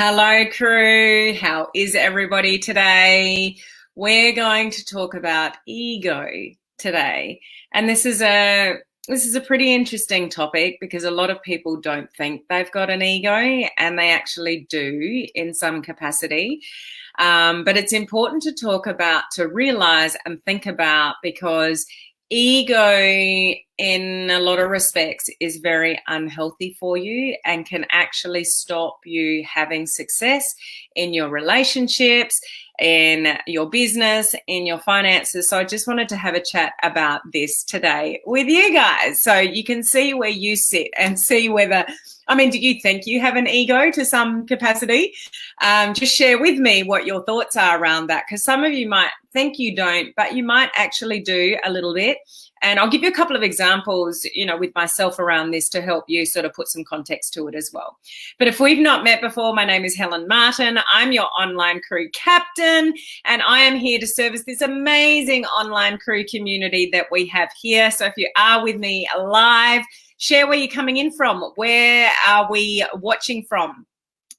Hello, crew. How is everybody today? We're going to talk about ego today, and this is a pretty interesting topic because a lot of people don't think they've got an ego, and they actually do in some capacity. But it's important to talk about, to realize and think about, because ego in a lot of respects is very unhealthy for you and can actually stop you having success in your relationships, in your business, in your finances. So I just wanted to have a chat about this today with you guys so you can see where you sit and see whether, do you think you have an ego to some capacity? Just share with me what your thoughts are around that, because some of you might think you don't, but you might actually do a little bit. And I'll give you a couple of examples, with myself around this to help you sort of put some context to it as well. But if we've not met before, my name is Helen Martin. I'm your online crew captain, and I am here to service this amazing online crew community that we have here. So if you are with me live, share where you're coming in from. Where are we watching from?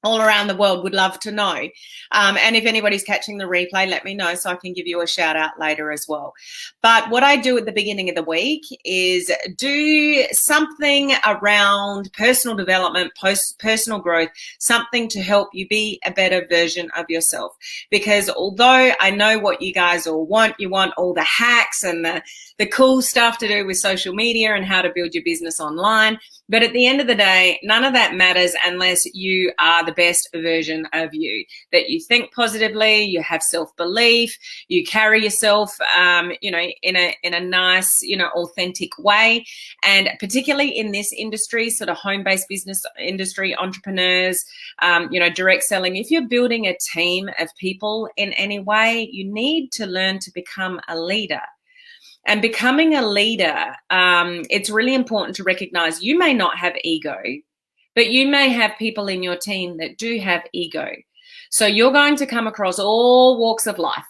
All around the world, would love to know. And if anybody's catching the replay, let me know so I can give you a shout out later as well. But what I do at the beginning of the week is do something around personal development, personal growth, something to help you be a better version of yourself. Because although I know what you guys all want, you want all the hacks and the cool stuff to do with social media and how to build your business online. But at the end of the day, none of that matters unless you are the best version of you, that you think positively, you have self-belief, you carry yourself, in a nice, authentic way. And particularly in this industry, sort of home-based business industry, entrepreneurs, direct selling, if you're building a team of people in any way, you need to learn to become a leader. And becoming a leader, it's really important to recognize you may not have ego, but you may have people in your team that do have ego. So you're going to come across all walks of life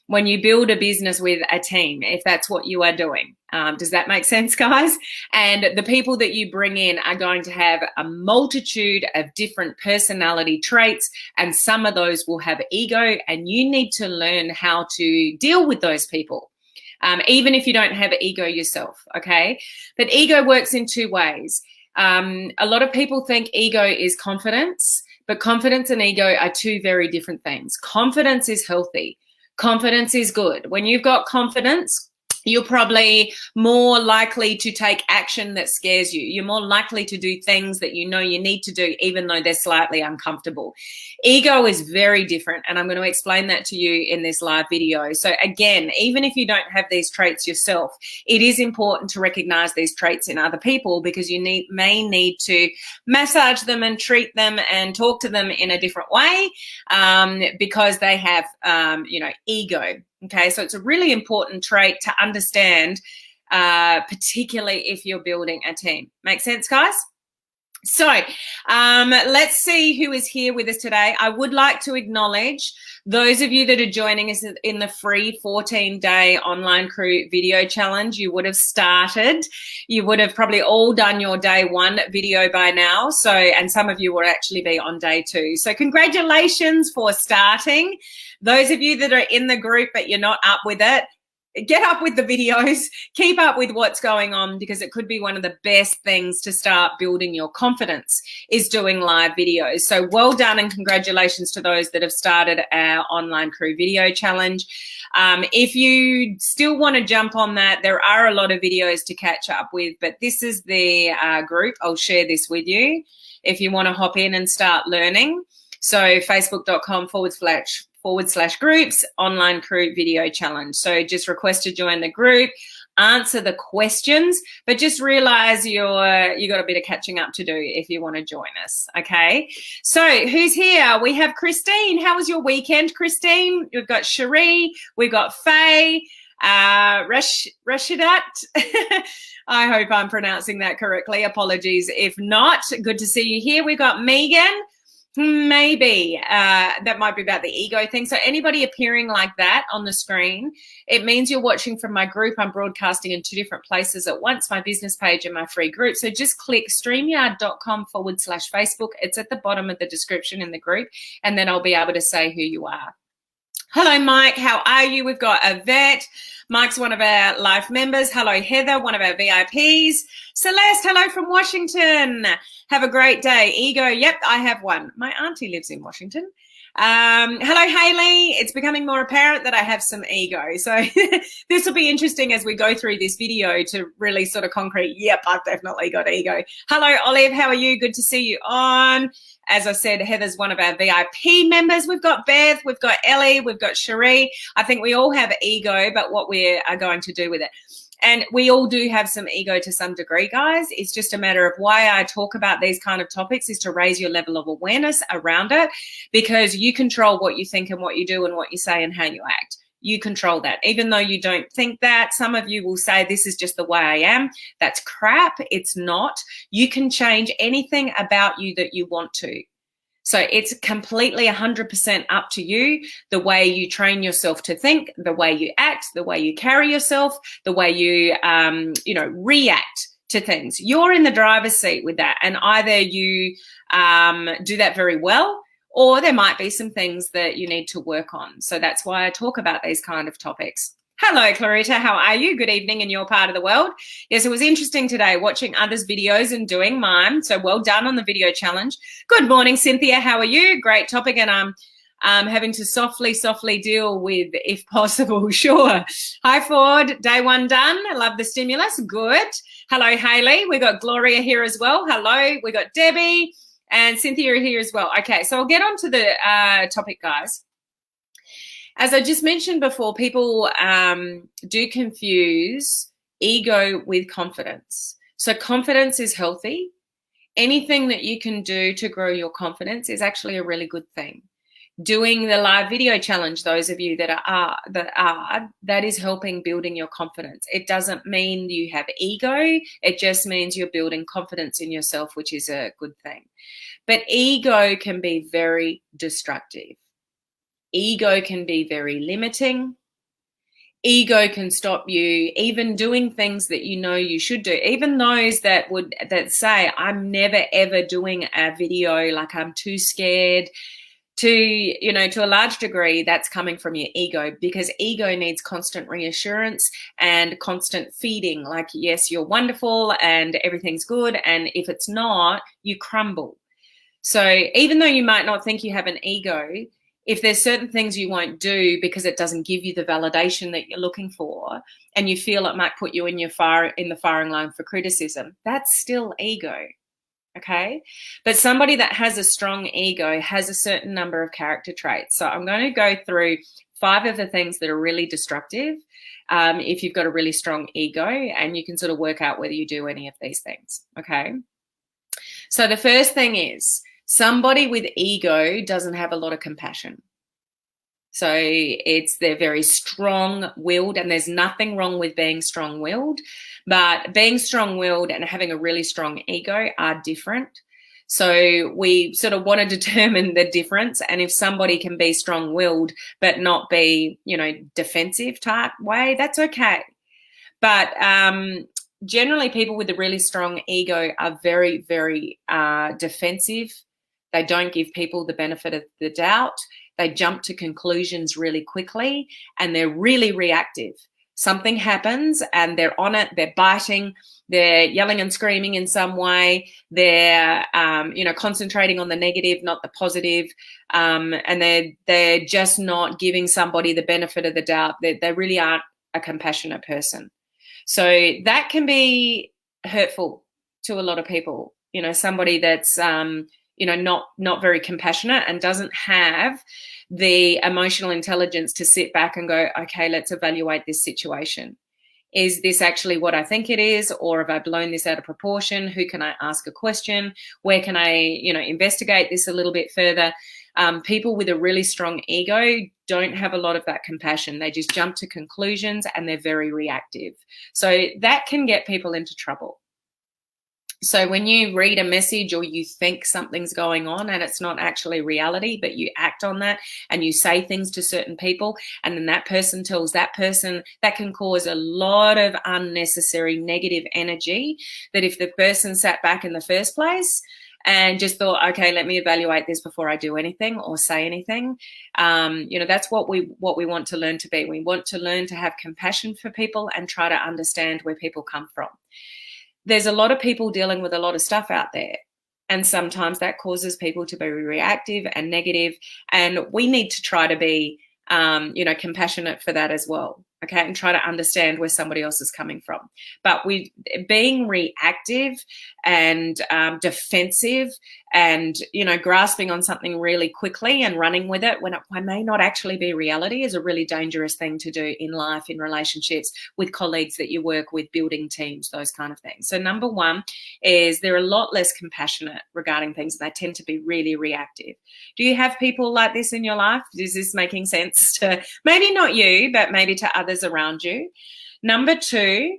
when you build a business with a team, if that's what you are doing. Does that make sense, guys? And the people that you bring in are going to have a multitude of different personality traits, and some of those will have ego, and you need to learn how to deal with those people. Even if you don't have ego yourself, okay? But ego works in two ways. A lot of people think ego is confidence, but confidence and ego are two very different things. Confidence is healthy. Confidence is good. When you've got confidence, you're probably more likely to take action that scares you. You're more likely to do things that you know you need to do, even though they're slightly uncomfortable. Ego is very different, and I'm going to explain that to you in this live video. So again, even if you don't have these traits yourself, it is important to recognize these traits in other people, because you may need to massage them and treat them and talk to them in a different way, because they have, ego. Okay, so it's a really important trait to understand, particularly if you're building a team. Make sense, guys? So let's see who is here with us today. I would like to acknowledge those of you that are joining us in the free 14-day online crew video challenge. You would have started. You would have probably all done your day one video by now. So, and some of you will actually be on day two. So congratulations for starting. Those of you that are in the group but you're not up with it, get up with the videos, keep up with what's going on, because it could be one of the best things to start building your confidence is doing live videos. So well done, and congratulations to those that have started our online crew video challenge. If you still want to jump on that, there are a lot of videos to catch up with, but this is the group. I'll share this with you if you want to hop in and start learning. So facebook.com/groups online crew video challenge. So just request to join the group, answer the questions, but just realize you got a bit of catching up to do if you want to join us. Okay, so who's here? We have Christine. How was your weekend, Christine? We've got Cherie, we've got Faye, Rashidat. I hope I'm pronouncing that correctly. Apologies if not. Good to see you here. We've got Megan. Maybe that might be about the ego thing. So anybody appearing like that on the screen, it means you're watching from my group. I'm broadcasting in 2 different places at once, my business page and my free group. So just click streamyard.com/Facebook. It's at the bottom of the description in the group, and then I'll be able to say who you are. Hello, Mike. How are you? We've got Yvette. Mike's one of our live members. Hello, Heather, one of our VIPs. Celeste, hello from Washington. Have a great day. Ego, yep, I have one. My auntie lives in Washington. Hello, Haley. It's becoming more apparent that I have some ego. So this will be interesting as we go through this video to really sort of concrete, yep, I've definitely got ego. Hello, Olive. How are you? Good to see you on. As I said, Heather's one of our VIP members. We've got Beth, we've got Ellie, we've got Cherie. I think we all have ego, but what we are going to do with it. And we all do have some ego to some degree, guys. It's just a matter of why I talk about these kind of topics is to raise your level of awareness around it, because you control what you think and what you do and what you say and how you act. You control that. Even though you don't think that, some of you will say, this is just the way I am. That's crap. It's not. You can change anything about you that you want to. So it's completely 100% up to you, the way you train yourself to think, the way you act, the way you carry yourself, the way you, react to things. You're in the driver's seat with that. And either you do that very well, or there might be some things that you need to work on. So that's why I talk about these kind of topics. Hello, Clarita. How are you? Good evening in your part of the world. Yes, it was interesting today watching others' videos and doing mine. So well done on the video challenge. Good morning, Cynthia. How are you? Great topic. And I'm having to softly deal with, if possible. Sure. Hi, Ford. Day 1 done. I love the stimulus. Good. Hello, Haley. We got Gloria here as well. Hello. We got Debbie and Cynthia here as well. Okay, so I'll get on to the topic, guys. As I just mentioned before, people do confuse ego with confidence. So confidence is healthy. Anything that you can do to grow your confidence is actually a really good thing. Doing the live video challenge, those of you that is helping building your confidence. It doesn't mean you have ego. It just means you're building confidence in yourself, which is a good thing. But ego can be very destructive. Ego can be very limiting. Ego can stop you even doing things that you know you should do. Even those that say, I'm never ever doing a video, like I'm too scared to a large degree, that's coming from your ego, because ego needs constant reassurance and constant feeding. Like, yes, you're wonderful and everything's good. And if it's not, you crumble. So even though you might not think you have an ego, if there's certain things you won't do because it doesn't give you the validation that you're looking for, and you feel it might put you in the firing line for criticism, that's still ego, okay? But somebody that has a strong ego has a certain number of character traits. So I'm going to go through 5 of the things that are really destructive if you've got a really strong ego, and you can sort of work out whether you do any of these things, okay? So the first thing is, somebody with ego doesn't have a lot of compassion. So they're very strong-willed, and there's nothing wrong with being strong-willed, but being strong-willed and having a really strong ego are different. So we sort of want to determine the difference, and if somebody can be strong-willed but not be, defensive type way, that's okay. But generally people with a really strong ego are very, very defensive. They don't give people the benefit of the doubt. They jump to conclusions really quickly, and they're really reactive. Something happens and they're on it, they're biting, they're yelling and screaming in some way, they're concentrating on the negative, not the positive, and they're just not giving somebody the benefit of the doubt. They really aren't a compassionate person. So that can be hurtful to a lot of people. Somebody that's not very compassionate and doesn't have the emotional intelligence to sit back and go, okay, let's evaluate this situation. Is this actually what I think it is? Or have I blown this out of proportion? Who can I ask a question? Where can I, investigate this a little bit further? People with a really strong ego don't have a lot of that compassion. They just jump to conclusions and they're very reactive. So that can get people into trouble. So when you read a message or you think something's going on and it's not actually reality, but you act on that and you say things to certain people, and then that person tells that person, that can cause a lot of unnecessary negative energy that if the person sat back in the first place and just thought, okay, let me evaluate this before I do anything or say anything. That's what we want to learn to be. We want to learn to have compassion for people and try to understand where people come from. There's a lot of people dealing with a lot of stuff out there. And sometimes that causes people to be reactive and negative. And we need to try to be, compassionate for that as well. Okay. And try to understand where somebody else is coming from. But being reactive and defensive and, grasping on something really quickly and running with it when it may not actually be reality is a really dangerous thing to do in life, in relationships, with colleagues that you work with, building teams, those kind of things. So number one is they're a lot less compassionate regarding things. And they tend to be really reactive. Do you have people like this in your life? Is this making sense to maybe not you, but maybe to others around you? Number two,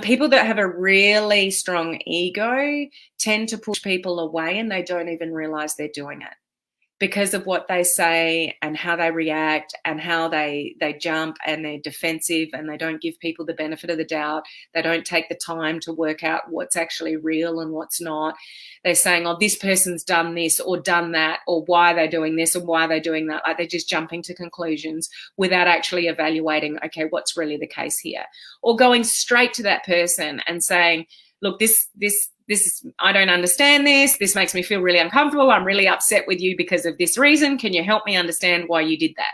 people that have a really strong ego tend to push people away and they don't even realize they're doing it because of what they say and how they react and how they jump and they're defensive and they don't give people the benefit of the doubt. They don't take the time to work out what's actually real and what's not. They're saying, oh, this person's done this or done that, or why they're doing this and why they're doing that. Like they're just jumping to conclusions without actually evaluating, okay, what's really the case here? Or going straight to that person and saying, look, this is, I don't understand this. This makes me feel really uncomfortable. I'm really upset with you because of this reason. Can you help me understand why you did that?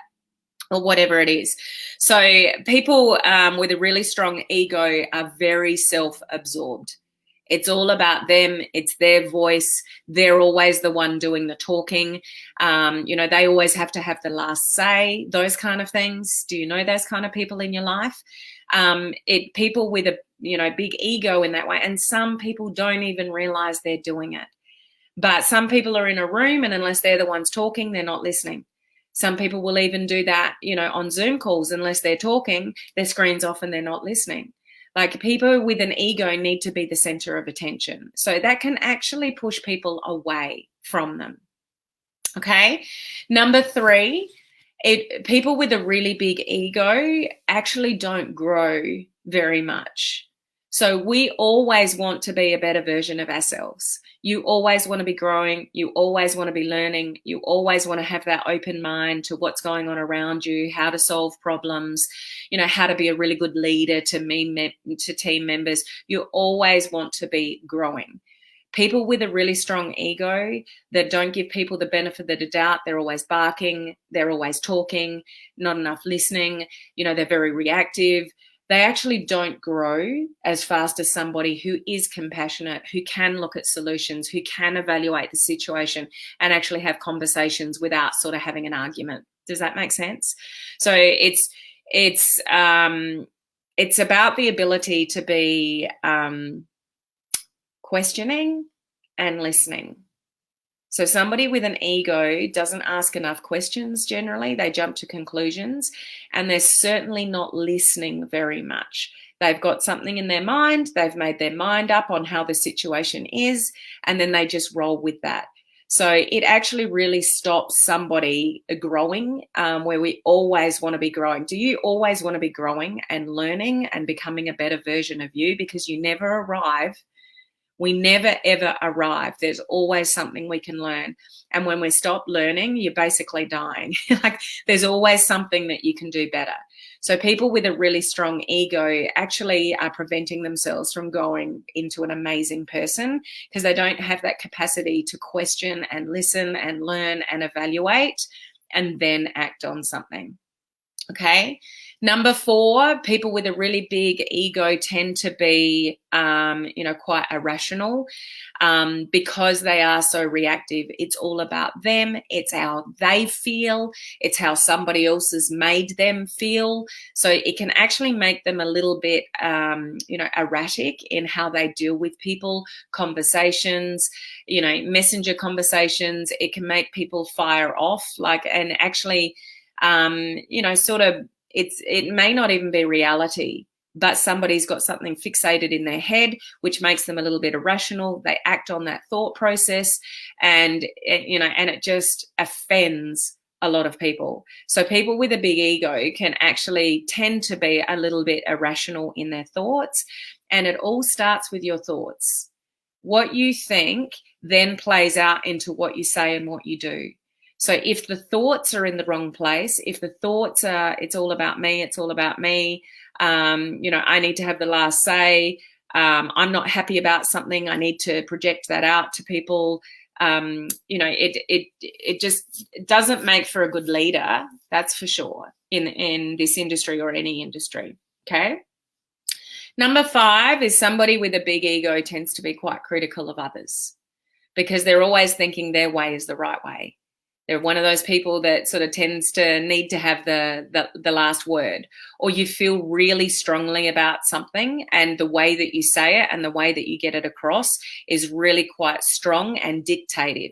Or whatever it is. So people with a really strong ego are very self-absorbed. It's all about them. It's their voice. They're always the one doing the talking. They always have to have the last say, those kind of things. Do you know those kind of people in your life? People with a big ego in that way. And some people don't even realize they're doing it. But some people are in a room and unless they're the ones talking, they're not listening. Some people will even do that, on Zoom calls, unless they're talking, their screen's off and they're not listening. Like people with an ego need to be the center of attention. So that can actually push people away from them. Okay. Number three, people with a really big ego actually don't grow very much. So we always want to be a better version of ourselves. You always want to be growing. You always want to be learning. You always want to have that open mind to what's going on around you, how to solve problems, how to be a really good leader to team members. You always want to be growing. People with a really strong ego that don't give people the benefit of the doubt, they're always barking, they're always talking, not enough listening, they're very reactive. They actually don't grow as fast as somebody who is compassionate, who can look at solutions, who can evaluate the situation and actually have conversations without sort of having an argument. Does that make sense? So it's about the ability to be questioning and listening. So somebody with an ego doesn't ask enough questions generally. They jump to conclusions and they're certainly not listening very much. They've got something in their mind. They've made their mind up on how the situation is, and then they just roll with that. So it actually really stops somebody growing where we always want to be growing. Do you always want to be growing and learning and becoming a better version of you? Because you never arrive. We never, ever arrive. There's always something we can learn. And when we stop learning, you're basically dying. Like there's always something that you can do better. So people with a really strong ego actually are preventing themselves from going into an amazing person because they don't have that capacity to question and listen and learn and evaluate and then act on something. Okay. Number four, people with a really big ego tend to be, quite irrational because they are so reactive. It's all about them. It's how they feel. It's how somebody else has made them feel. So it can actually make them a little bit, erratic in how they deal with people, conversations, messenger conversations. It can make people fire off, and actually, it may not even be reality, but somebody's got something fixated in their head, which makes them a little bit irrational. They act on that thought process, and it just offends a lot of people. So people with a big ego can actually tend to be a little bit irrational in their thoughts, and it all starts with your thoughts. What you think then plays out into what you say and what you do. So if the thoughts are in the wrong place, if the thoughts are, it's all about me, it's all about me, I need to have the last say, I'm not happy about something, I need to project that out to people, it just doesn't make for a good leader, that's for sure, in this industry or any industry, okay? Number 5 is somebody with a big ego tends to be quite critical of others because they're always thinking their way is the right way. They're one of those people that sort of tends to need to have the last word, or you feel really strongly about something and the way that you say it and the way that you get it across is really quite strong and dictative.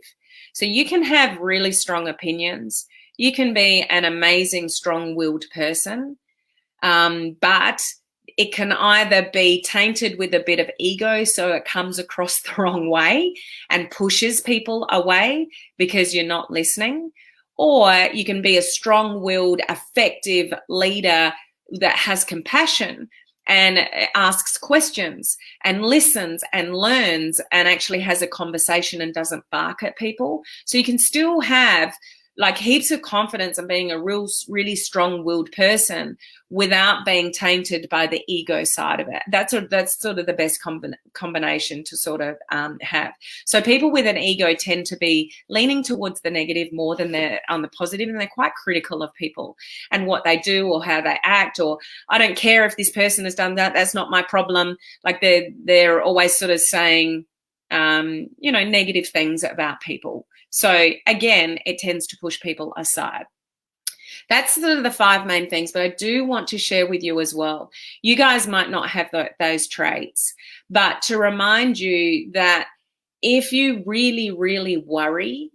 So you can have really strong opinions. You can be an amazing, strong-willed person, but it can either be tainted with a bit of ego, so it comes across the wrong way and pushes people away because you're not listening, or you can be a strong-willed, effective leader that has compassion and asks questions and listens and learns and actually has a conversation and doesn't bark at people. So you can still have like heaps of confidence and being a really strong-willed person without being tainted by the ego side of it. That's sort of the best combination to sort of have. So people with an ego tend to be leaning towards the negative more than they're on the positive, and they're quite critical of people and what they do or how they act, or I don't care if this person has done that, that's not my problem. Like they're always sort of saying, negative things about people. So again, it tends to push people aside. That's sort of the 5 main things, but I do want to share with you as well. You guys might not have those traits, but to remind you that if you really, really worry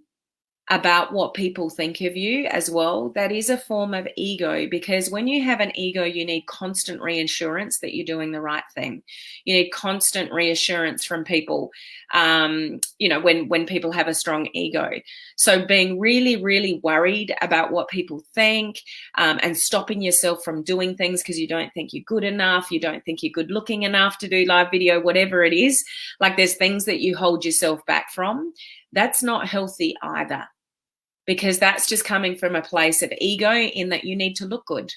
about what people think of you as well, that is a form of ego, because when you have an ego, you need constant reassurance that you're doing the right thing. You need constant reassurance from people, when people have a strong ego. So being really, really worried about what people think, and stopping yourself from doing things because you don't think you're good enough, you don't think you're good looking enough to do live video, whatever it is, like there's things that you hold yourself back from, that's not healthy either. Because that's just coming from a place of ego in that you need to look good.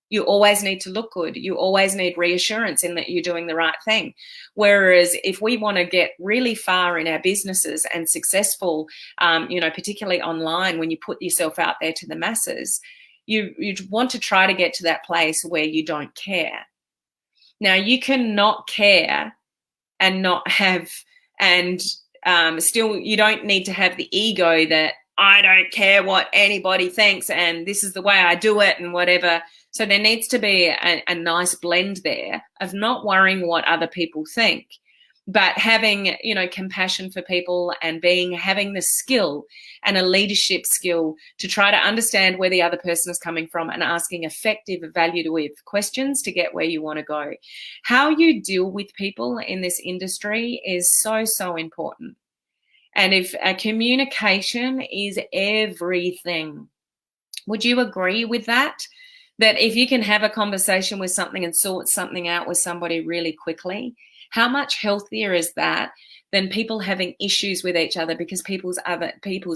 You always need to look good. You always need reassurance in that you're doing the right thing. Whereas if we want to get really far in our businesses and successful, particularly online, when you put yourself out there to the masses, you want to try to get to that place where you don't care. Now, you can not care and not have, and still you don't need to have the ego that I don't care what anybody thinks and this is the way I do it and whatever. So there needs to be a nice blend there of not worrying what other people think, but having, compassion for people and having the skill and a leadership skill to try to understand where the other person is coming from and asking effective, evaluative questions to get where you want to go. How you deal with people in this industry is so, so important. And if communication is everything, would you agree with that? That if you can have a conversation with something and sort something out with somebody really quickly, how much healthier is that than people having issues with each other because people's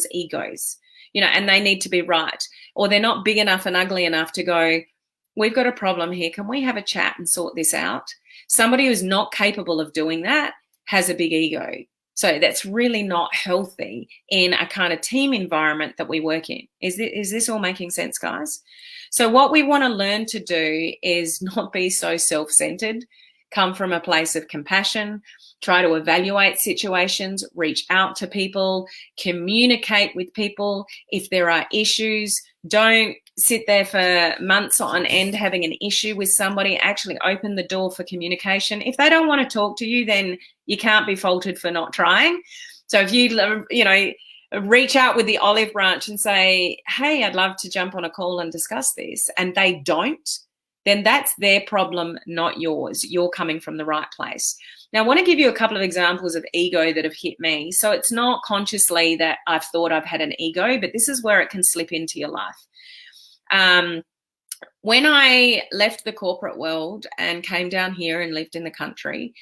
egos, and they need to be right, or they're not big enough and ugly enough to go, we've got a problem here, can we have a chat and sort this out? Somebody who's not capable of doing that has a big ego. So that's really not healthy in a kind of team environment that we work in. Is this all making sense, guys? So what we want to learn to do is not be so self-centered, come from a place of compassion, try to evaluate situations, reach out to people, communicate with people. If there are issues, don't sit there for months on end having an issue with somebody. Actually open the door for communication. If they don't want to talk to you, then you can't be faulted for not trying. So if you reach out with the olive branch and say, hey, I'd love to jump on a call and discuss this, and they don't, then that's their problem, not yours. You're coming from the right place. Now, I want to give you a couple of examples of ego that have hit me. So it's not consciously that I've thought I've had an ego, but this is where it can slip into your life. When I left the corporate world and came down here and lived in the country,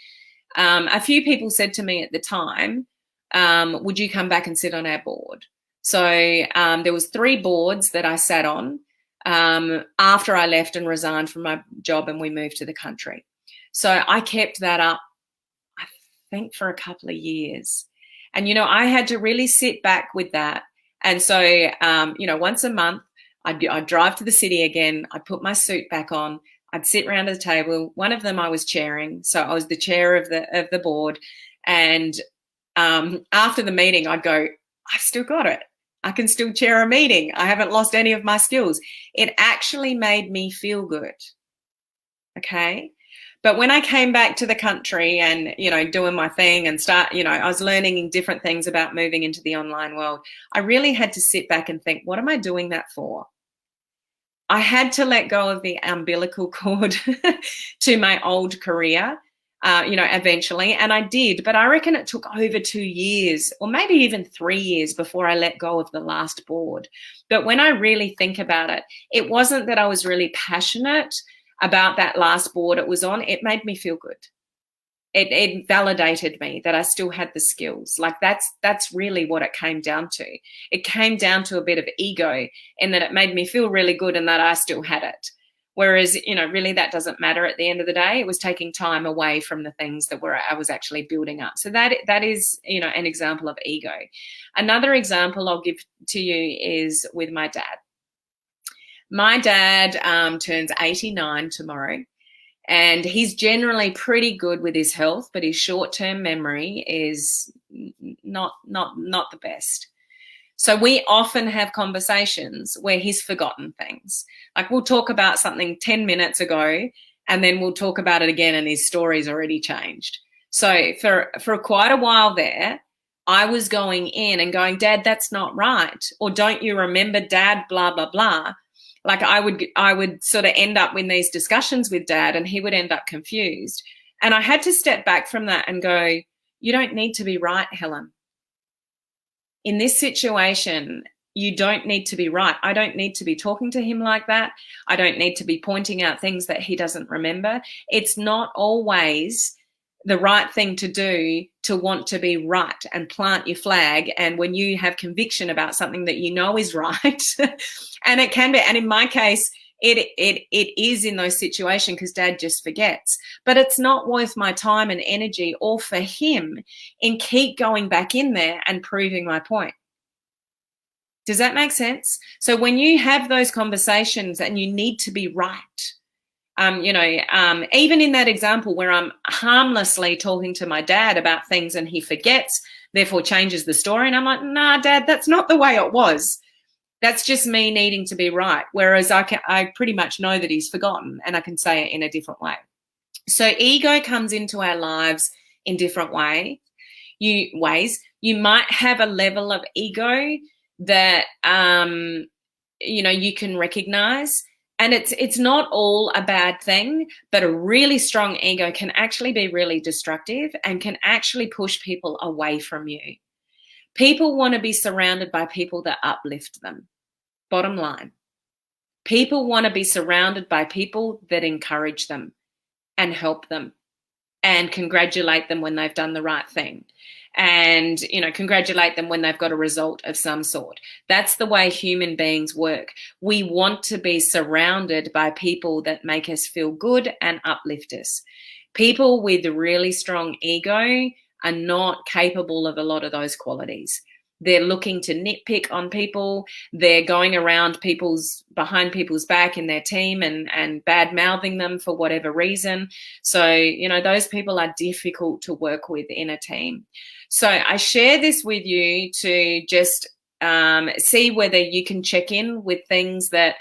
a few people said to me at the time, would you come back and sit on our board? So there was 3 boards that I sat on after I left and resigned from my job and we moved to the country. So I kept that up, I think, for a couple of years. And, I had to really sit back with that. And so, once a month, I'd drive to the city again. I'd put my suit back on. I'd sit around at the table. One of them I was chairing. So I was the chair of the board. And after the meeting, I'd go, I've still got it. I can still chair a meeting. I haven't lost any of my skills. It actually made me feel good. Okay. But when I came back to the country and, doing my thing and I was learning different things about moving into the online world, I really had to sit back and think, what am I doing that for? I had to let go of the umbilical cord to my old career, eventually. And I did, but I reckon it took over 2 years or maybe even 3 years before I let go of the last board. But when I really think about it, it wasn't that I was really passionate about that last board it was on. It made me feel good. It validated me that I still had the skills. Like that's really what it came down to. It came down to a bit of ego in that it made me feel really good and that I still had it. Whereas, really that doesn't matter at the end of the day. It was taking time away from the things that I was actually building up. So that is, an example of ego. Another example I'll give to you is with my dad. My dad turns 89 tomorrow. And he's generally pretty good with his health, but his short-term memory is not the best. So we often have conversations where he's forgotten things. Like we'll talk about something 10 minutes ago, and then we'll talk about it again, and his story's already changed. So for quite a while there, I was going in and going, Dad, that's not right. Or don't you remember, Dad, blah, blah, blah. Like I would sort of end up in these discussions with Dad and he would end up confused. And I had to step back from that and go, you don't need to be right, Helen. In this situation, you don't need to be right. I don't need to be talking to him like that. I don't need to be pointing out things that he doesn't remember. It's not always the right thing to do to want to be right and plant your flag. And when you have conviction about something that you know is right, and it can be, and in my case, it is in those situations because Dad just forgets. But it's not worth my time and energy or for him in keep going back in there and proving my point. Does that make sense? So when you have those conversations and you need to be right, even in that example where I'm harmlessly talking to my dad about things and he forgets, therefore changes the story. And I'm like, nah, Dad, that's not the way it was. That's just me needing to be right. Whereas I pretty much know that he's forgotten and I can say it in a different way. So ego comes into our lives in different ways. You might have a level of ego that, you can recognize. And it's not all a bad thing, but a really strong ego can actually be really destructive and can actually push people away from you. People want to be surrounded by people that uplift them. Bottom line. People want to be surrounded by people that encourage them and help them and congratulate them when they've done the right thing. And, congratulate them when they've got a result of some sort. That's the way human beings work. We want to be surrounded by people that make us feel good and uplift us. People with really strong ego are not capable of a lot of those qualities. They're looking to nitpick on people. They're going around behind people's back in their team and bad mouthing them for whatever reason. So, those people are difficult to work with in a team. So I share this with you to just see whether you can check in with things that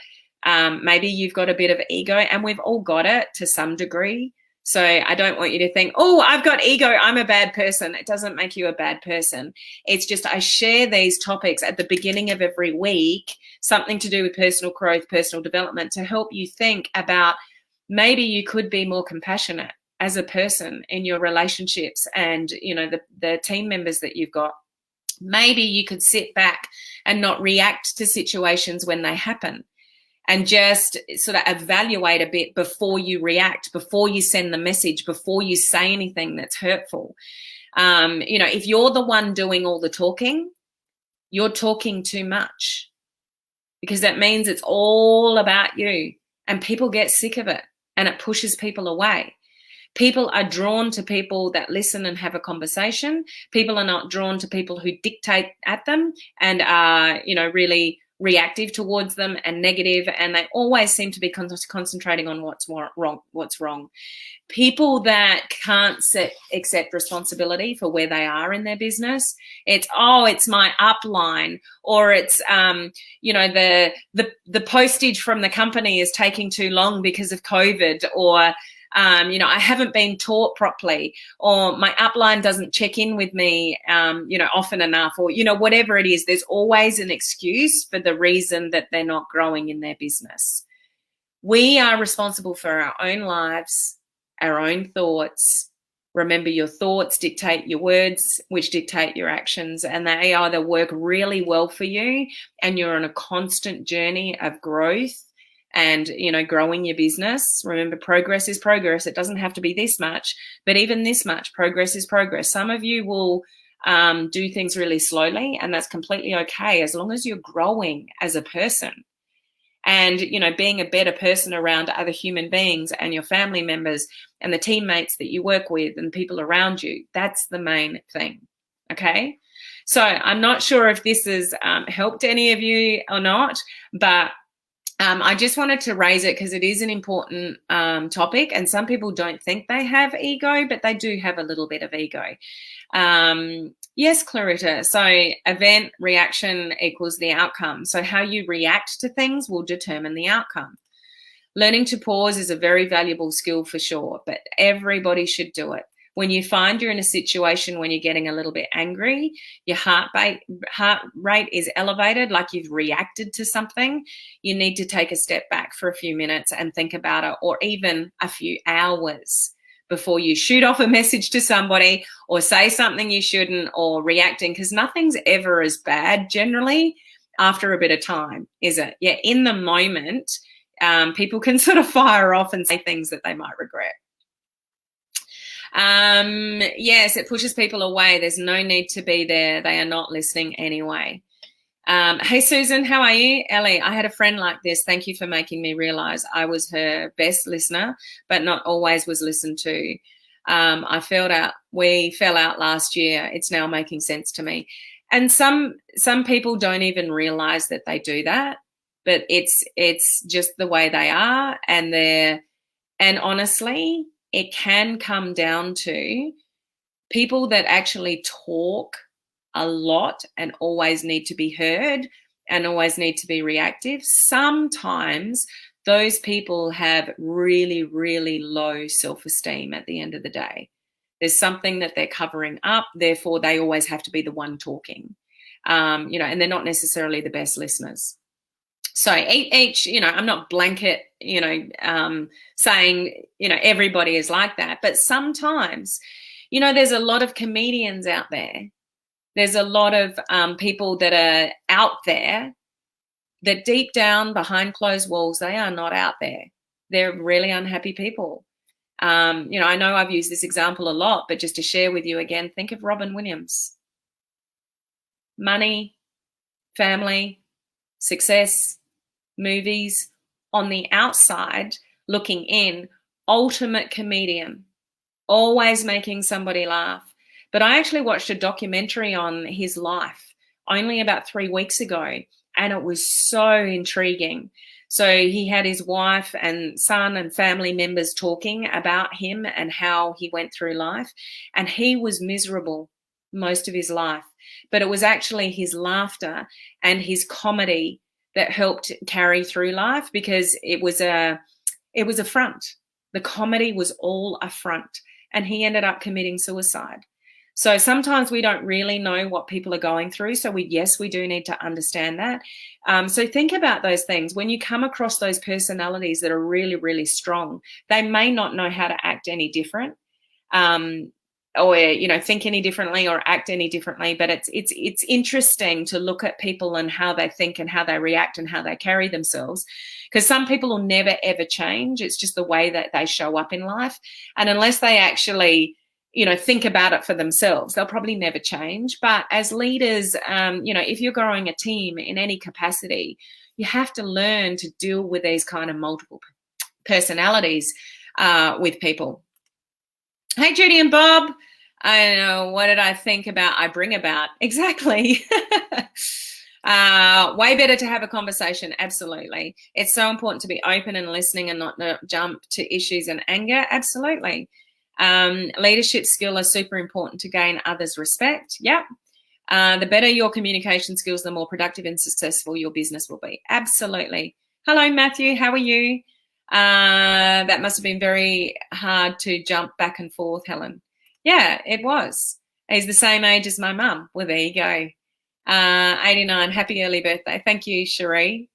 maybe you've got a bit of ego, and we've all got it to some degree. So I don't want you to think, oh, I've got ego, I'm a bad person. It doesn't make you a bad person. It's just I share these topics at the beginning of every week, something to do with personal growth, personal development, to help you think about maybe you could be more compassionate as a person in your relationships and, you know, the team members that you've got. Maybe you could sit back and not react to situations when they happen, and just sort of evaluate a bit before you react, before you send the message, before you say anything that's hurtful. You know, if you're the one doing all the talking, you're talking too much, because that means it's all about you, and people get sick of it and it pushes people away. People are drawn to people that listen and have a conversation. People are not drawn to people who dictate at them and are, you know, really reactive towards them and negative, and they always seem to be concentrating on what's wrong. People that can't accept responsibility for where they are in their business, it's my upline, or it's you know, the postage from the company is taking too long because of COVID, or you know, I haven't been taught properly, or my upline doesn't check in with me, you know, often enough, or, you know, whatever it is, there's always an excuse for the reason that they're not growing in their business. We are responsible for our own lives, our own thoughts. Remember, your thoughts dictate your words, which dictate your actions, and they either work really well for you and you're on a constant journey of growth and, you know, growing your business. Remember, progress is progress. It doesn't have to be this much, but even this much, progress is progress. Some of you will do things really slowly, and that's completely okay, as long as you're growing as a person and, you know, being a better person around other human beings and your family members and the teammates that you work with and people around you. That's the main thing. Okay. So I'm not sure if this has helped any of you or not, but I just wanted to raise it because it is an important topic, and some people don't think they have ego, but they do have a little bit of ego. Yes, Clarita. So event reaction equals the outcome. So how you react to things will determine the outcome. Learning to pause is a very valuable skill for sure, but everybody should do it. When you find you're in a situation when you're getting a little bit angry, your heart rate is elevated, like you've reacted to something, you need to take a step back for a few minutes and think about it, or even a few hours before you shoot off a message to somebody or say something you shouldn't, or reacting, because nothing's ever as bad generally after a bit of time, is it? Yeah, in the moment, people can sort of fire off and say things that they might regret. Yes, it pushes people away. There's no need to be there. They are not listening anyway. Hey, Susan, how are you? Ellie, I had a friend like this. Thank you for making me realize I was her best listener, but not always was listened to. We fell out last year. It's now making sense to me. And some people don't even realize that they do that, but it's just the way they are. And honestly, it can come down to people that actually talk a lot and always need to be heard and always need to be reactive. Sometimes those people have really, really low self-esteem at the end of the day. There's something that they're covering up, therefore they always have to be the one talking, you know, and they're not necessarily the best listeners. So each, you know, I'm not blanket, you know, saying, you know, everybody is like that. But sometimes, you know, there's a lot of comedians out there. There's a lot of people that are out there that deep down behind closed walls, they are not out there. They're really unhappy people. You know, I know I've used this example a lot, but just to share with you again, think of Robin Williams. Money, family, success, movies, on the outside looking in, ultimate comedian, always making somebody laugh. But I actually watched a documentary on his life only about 3 weeks ago, and it was so intriguing. So he had his wife and son and family members talking about him and how he went through life, and he was miserable most of his life. But it was actually his laughter and his comedy that helped carry through life, because it was a front. The comedy was all a front, and he ended up committing suicide. So sometimes we don't really know what people are going through. So we do need to understand that. So think about those things. When you come across those personalities that are really, really strong, they may not know how to act any different. Or think any differently or act any differently, but it's interesting to look at people and how they think and how they react and how they carry themselves, because some people will never ever change. It's just the way that they show up in life, and unless they actually think about it for themselves, they'll probably never change. But as leaders, if you're growing a team in any capacity, you have to learn to deal with these kind of multiple personalities with people. Hey, Judy and Bob. I know. What did I think about? I bring about. Exactly. Way better to have a conversation. Absolutely. It's so important to be open and listening and not jump to issues and anger. Absolutely. Leadership skill is super important to gain others' respect. Yep. The better your communication skills, the more productive and successful your business will be. Absolutely. Hello, Matthew. How are you? That must have been very hard to jump back and forth, Helen. Yeah, it was. He's the same age as my mum. Well, there you go. 89. Happy early birthday. Thank you, Cherie.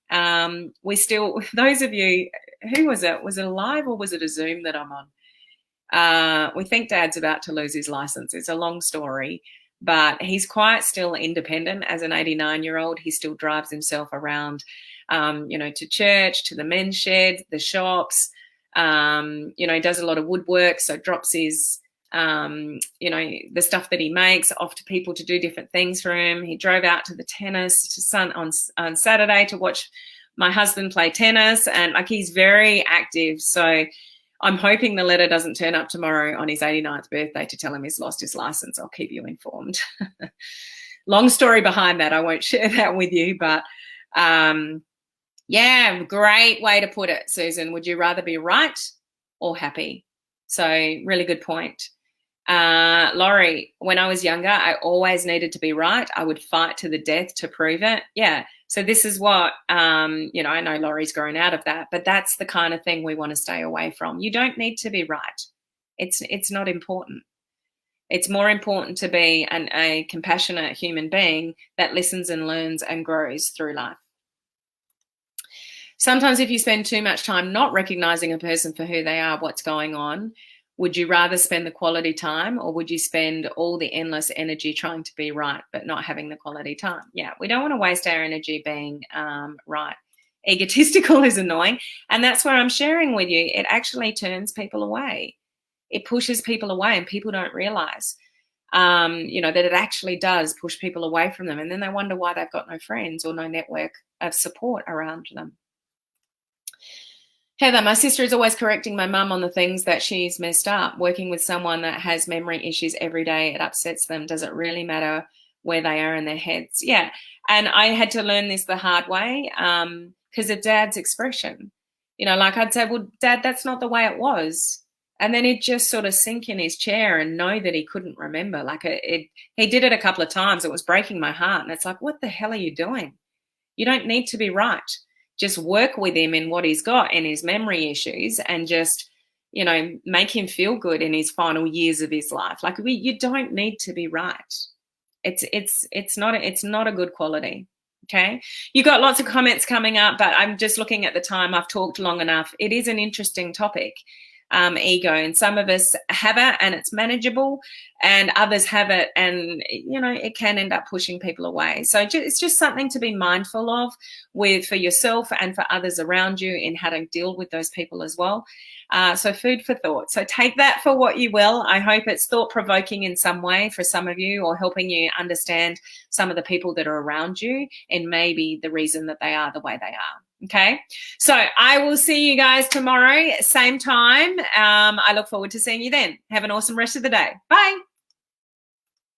We still, those of you, who was it? Was it a live or was it a Zoom that I'm on? We think Dad's about to lose his license. It's a long story, but he's quite still independent as an 89-year-old. He still drives himself around, to church, to the men's shed, the shops. He does a lot of woodwork, so drops his, the stuff that he makes off to people to do different things for him. He drove out to the tennis on Saturday to watch my husband play tennis, and he's very active. So I'm hoping the letter doesn't turn up tomorrow on his 89th birthday to tell him he's lost his license. I'll keep you informed. Long story behind that. I won't share that with you, but yeah, great way to put it, Susan. Would you rather be right or happy? So really good point. Laurie, when I was younger, I always needed to be right. I would fight to the death to prove it. Yeah. So this is what, I know Laurie's grown out of that, but that's the kind of thing we want to stay away from. You don't need to be right. It's not important. It's more important to be a compassionate human being that listens and learns and grows through life. Sometimes if you spend too much time not recognizing a person for who they are, what's going on, would you rather spend the quality time, or would you spend all the endless energy trying to be right but not having the quality time? Yeah, we don't want to waste our energy being right. Egotistical is annoying, and that's where I'm sharing with you. It actually turns people away. It pushes people away, and people don't realize, that it actually does push people away from them, and then they wonder why they've got no friends or no network of support around them. Heather, my sister is always correcting my mum on the things that she's messed up. Working with someone that has memory issues every day, it upsets them. Does it really matter where they are in their heads? Yeah. And I had to learn this the hard way because of Dad's expression. I'd say, well, Dad, that's not the way it was. And then he'd just sort of sink in his chair and know that he couldn't remember. He did it a couple of times. It was breaking my heart. And it's like, what the hell are you doing? You don't need to be right. Just work with him in what he's got and his memory issues, and just, make him feel good in his final years of his life. You don't need to be right. It's not a good quality. Okay. You've got lots of comments coming up, but I'm just looking at the time. I've talked long enough. It is an interesting topic. Ego, and some of us have it and it's manageable, and others have it and it can end up pushing people away. So it's just something to be mindful of for yourself and for others around you in how to deal with those people as well. So food for thought. So take that for what you will. I hope it's thought-provoking in some way for some of you, or helping you understand some of the people that are around you and maybe the reason that they are the way they are. Okay, so I will see you guys tomorrow, same time. I look forward to seeing you then. Have an awesome rest of the day. Bye.